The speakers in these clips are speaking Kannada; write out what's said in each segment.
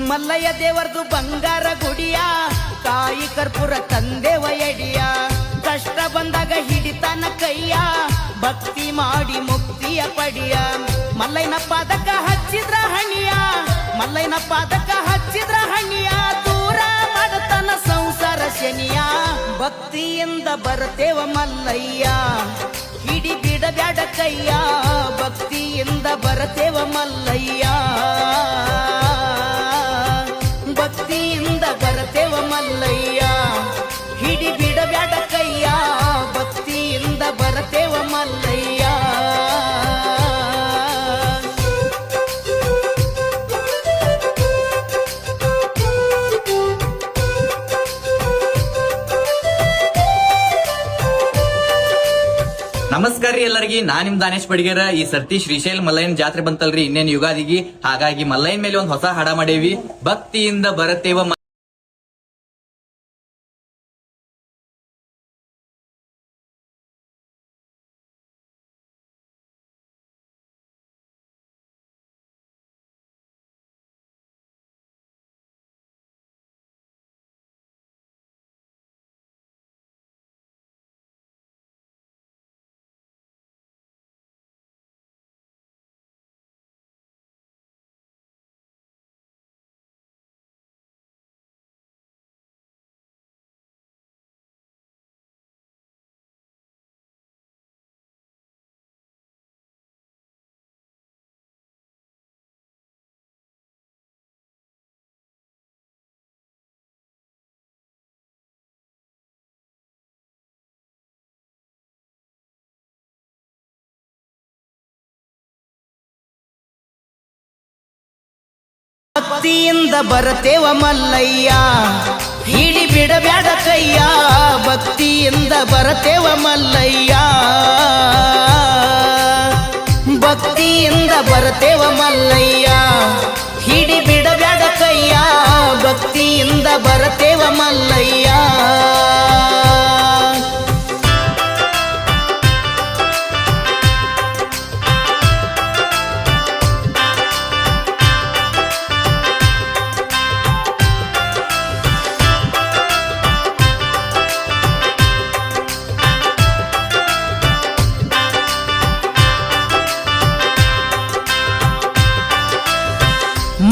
ಮಲ್ಲಯ್ಯ ದೇವರದು ಬಂಗಾರ ಗುಡಿಯ ಕಾಯಿ ಕರ್ಪೂರ ತಂದೆವ ಎಡಿಯ ಕಷ್ಟ ಬಂದಾಗ ಹಿಡಿತಾನ ಕೈಯ ಭಕ್ತಿ ಮಾಡಿ ಮುಕ್ತಿಯ ಪಡಿಯ ಮಲ್ಲಯ್ಯನ ಪಾದಕ ಹಚ್ಚಿದ್ರ ಹಣಿಯ ಮಲ್ಲಯ್ಯನ ಪಾದಕ ಹಚ್ಚಿದ್ರ ಹಣಿಯ ದೂರ ಮಾಡತನ ಸಂಸಾರ ಶನಿಯ ಭಕ್ತಿಯಿಂದ ಬರ್ತೇವ ಮಲ್ಲಯ್ಯ ಹಿಡಿ ಬಿಡಬ್ಯಾಡ ಕೈಯ ಭಕ್ತಿಯಿಂದ ಬರ್ತೇವ ಮಲ್ಲಯ್ಯ ಭಕ್ತಿಯಿಂದ ಬರ್ತೇವ ಮಲ್ಲಯ್ಯ ಹಿಡಿ ಬಿಡಬ್ಯಾಡ ಕೈಯ ಭಕ್ತಿಯಿಂದ ಬರ್ತೇವ ಮಲ್ಲಯ್ಯ ನಮಸ್ಕಾರ ರೀ ಎಲ್ಲರಿಗೆ ನಾ ನಿಮ್ ದಾನೇಶ್ ಬಡಿಗೇರ. ಈ ಸರ್ತಿ ಶ್ರೀಶೈಲ ಮಲ್ಲಯ್ಯನ ಜಾತ್ರೆ ಬಂತಲ್ರಿ ಇನ್ನೇನ್ ಯುಗಾದಿಗಿ. ಹಾಗಾಗಿ ಮಲ್ಲಯ್ಯನ ಮೇಲೆ ಒಂದ್ ಹೊಸ ಹಾಡ ಮಾಡೇವಿ, ಭಕ್ತಿಯಿಂದ ಬರತೇವ. ಭಕ್ತಿಯಿಂದ ಬರತೇವ ಮಲ್ಲಯ್ಯ ಹಿಡಿ ಬಿಡಬ್ಯಾಡ ಕೈಯ ಭಕ್ತಿಯಿಂದ ಬರತೇವ ಮಲ್ಲಯ್ಯ ಭಕ್ತಿಯಿಂದ ಬರತೇವ ಮಲ್ಲಯ್ಯ ಹಿಡಿ ಬಿಡಬ್ಯಾಡ ಕೈಯ ಭಕ್ತಿಯಿಂದ ಬರತೇವ ಮಲ್ಲಯ್ಯ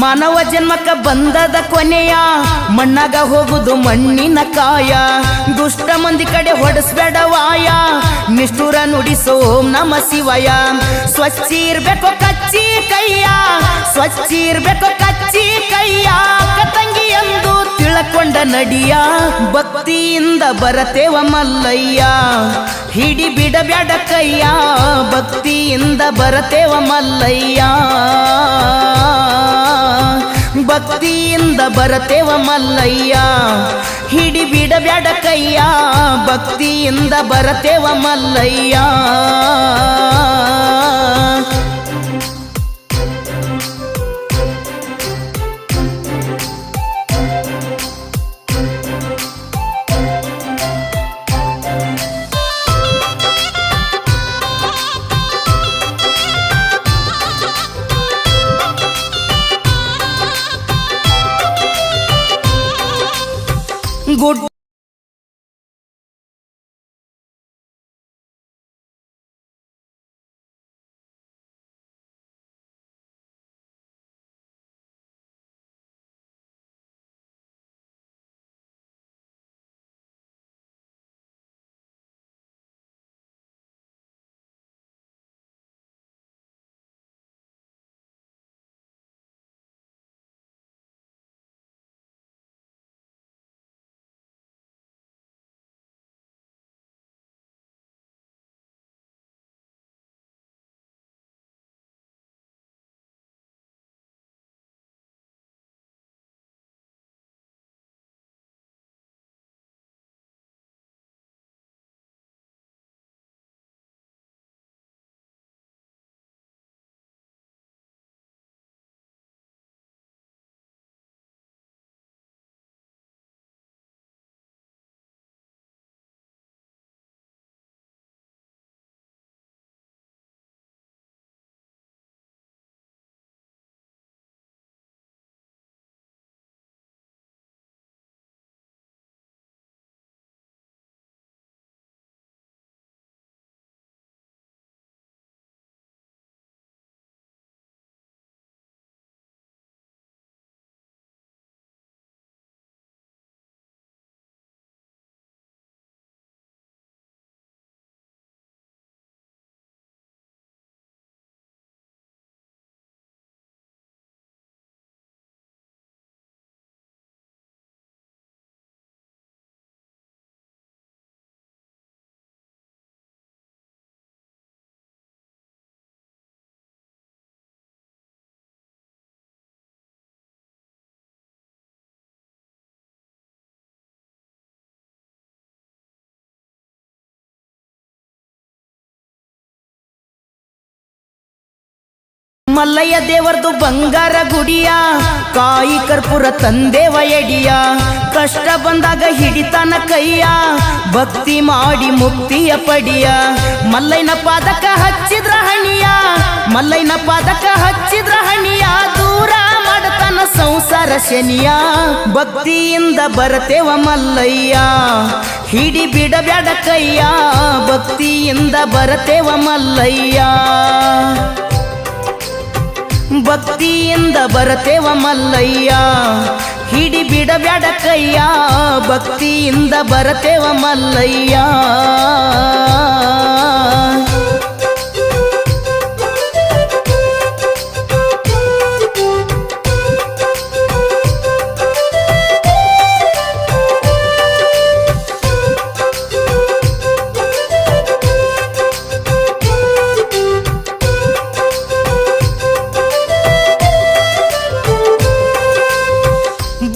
ಮಾನವ ಜನ್ಮಕ್ಕ ಬಂದದ ಕೊನೆಯ ಮಣ್ಣಾಗ ಹೋಗುದು ಮಣ್ಣಿನ ಕಾಯ ದುಷ್ಟ ಮಂದಿ ಕಡೆ ಹೊಡಸ್ಬೇಡ ವಾಯ ನಿಷ್ಠುರ ನುಡಿಸೋ ನಮ ಶಿವಯ ಸ್ವಚ್ಛ ಇರ್ಬೇಕು ಕಚ್ಚಿ ಕೈಯ ಸ್ವಚ್ಛ ಇರ್ಬೇಕು ಕಚ್ಚಿ ಕೈಯ ಕತಂಗಿ ಎಂದು ತಿಳಕೊಂಡ ನಡಿಯ ಭಕ್ತಿಯಿಂದ ಬರತೇವ ಮಲ್ಲಯ್ಯ ಹಿಡಿ ಬಿಡಬ್ಯಾಡ ಕೈಯ ಭಕ್ತಿಯಿಂದ ಬರತೇವ ಮಲ್ಲಯ್ಯ ಭಕ್ತಿಯಿಂದ ಬರತೇವ ಮಲ್ಲಯ್ಯ ಹಿಡಿ ಬಿಡಬ್ಯಾಡ ಕೈಯ ಭಕ್ತಿಯಿಂದ ಬರತೇವ ಮಲ್ಲಯ್ಯ ಗುಡ್ ಮಲ್ಲಯ್ಯ ದೇವರದು ಬಂಗಾರ ಗುಡಿಯ ಕಾಯಿ ಕರ್ಪೂರ ತಂದೇವ ಎಡಿಯ ಕಷ್ಟ ಬಂದಾಗ ಹಿಡಿತಾನ ಕೈಯ ಭಕ್ತಿ ಮಾಡಿ ಮುಕ್ತಿಯ ಪಡಿಯ ಮಲ್ಲಯ್ಯನ ಪಾದಕ ಹಚ್ಚಿದ್ರ ಹಣಿಯ ಮಲ್ಲಯ್ಯನ ಪಾದಕ ಹಚ್ಚಿದ್ರ ಹಣಿಯ ದೂರ ಮಾಡತಾನ ಸಂಸಾರ ಶನಿಯ ಭಕ್ತಿಯಿಂದ ಬರತೇವ ಮಲ್ಲಯ್ಯ ಹಿಡಿ ಬಿಡಬ್ಯಾಡ ಕೈಯ ಭಕ್ತಿಯಿಂದ ಬರತೇವ ಮಲ್ಲಯ್ಯ ಭಕ್ತಿಯಿಂದ ಬರತೇವ ಮಲ್ಲಯ್ಯ ಹಿಡಿ ಬಿಡಬ್ಯಾಡ ಕೈಯ ಭಕ್ತಿಯಿಂದ ಬರತೇವ ಮಲ್ಲಯ್ಯ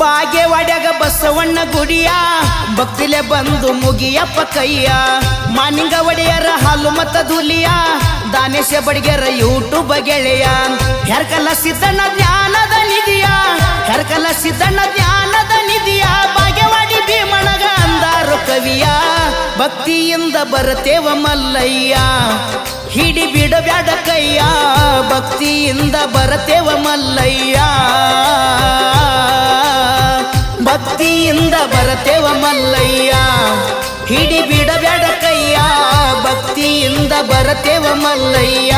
ಬಾಗೇವಾಡ್ಯಾಗ ಬಸವಣ್ಣ ಗುಡಿಯ ಭಕ್ತಿಲೆ ಬಂದು ಮುಗಿಯಪ್ಪ ಕೈಯ ಮಾನಿಂಗ ಒಡೆಯರ ಹಾಲು ಮತ್ತ ಧೂಲಿಯ ದಾನೇಶ ಬಡಿಗೆರ ಯೂಟ್ಯೂಬ್ ಗೆಳೆಯ ಹೆರ್ಕಲ ಸಿದ್ದಣ್ಣ ಜ್ಞಾನದ ನಿಧಿಯ ಹೆರ್ಕಲ ಸಿದ್ದಣ್ಣ ಜ್ಞಾನದ ನಿಧಿಯ ಬಾಗೇವಾಡಿ ಭೀಮಣಗ ಅಂದಾರು ಕವಿಯ ಭಕ್ತಿಯಿಂದ ಬರತೇವ ಮಲ್ಲಯ್ಯ ಹಿಡಿ ಬಿಡಬ್ಯಾಡ ಕೈಯ ಭಕ್ತಿಯಿಂದ ಬರತೇವ ಮಲ್ಲಯ್ಯ ಭಕ್ತಿಯಿಂದ ಬರತೇವ ಮಲ್ಲಯ್ಯ ಹಿಡಿ ಬಿಡಬ್ಯಾಡ ಕೈಯ ಭಕ್ತಿಯಿಂದ ಬರತೇವ ಮಲ್ಲಯ್ಯ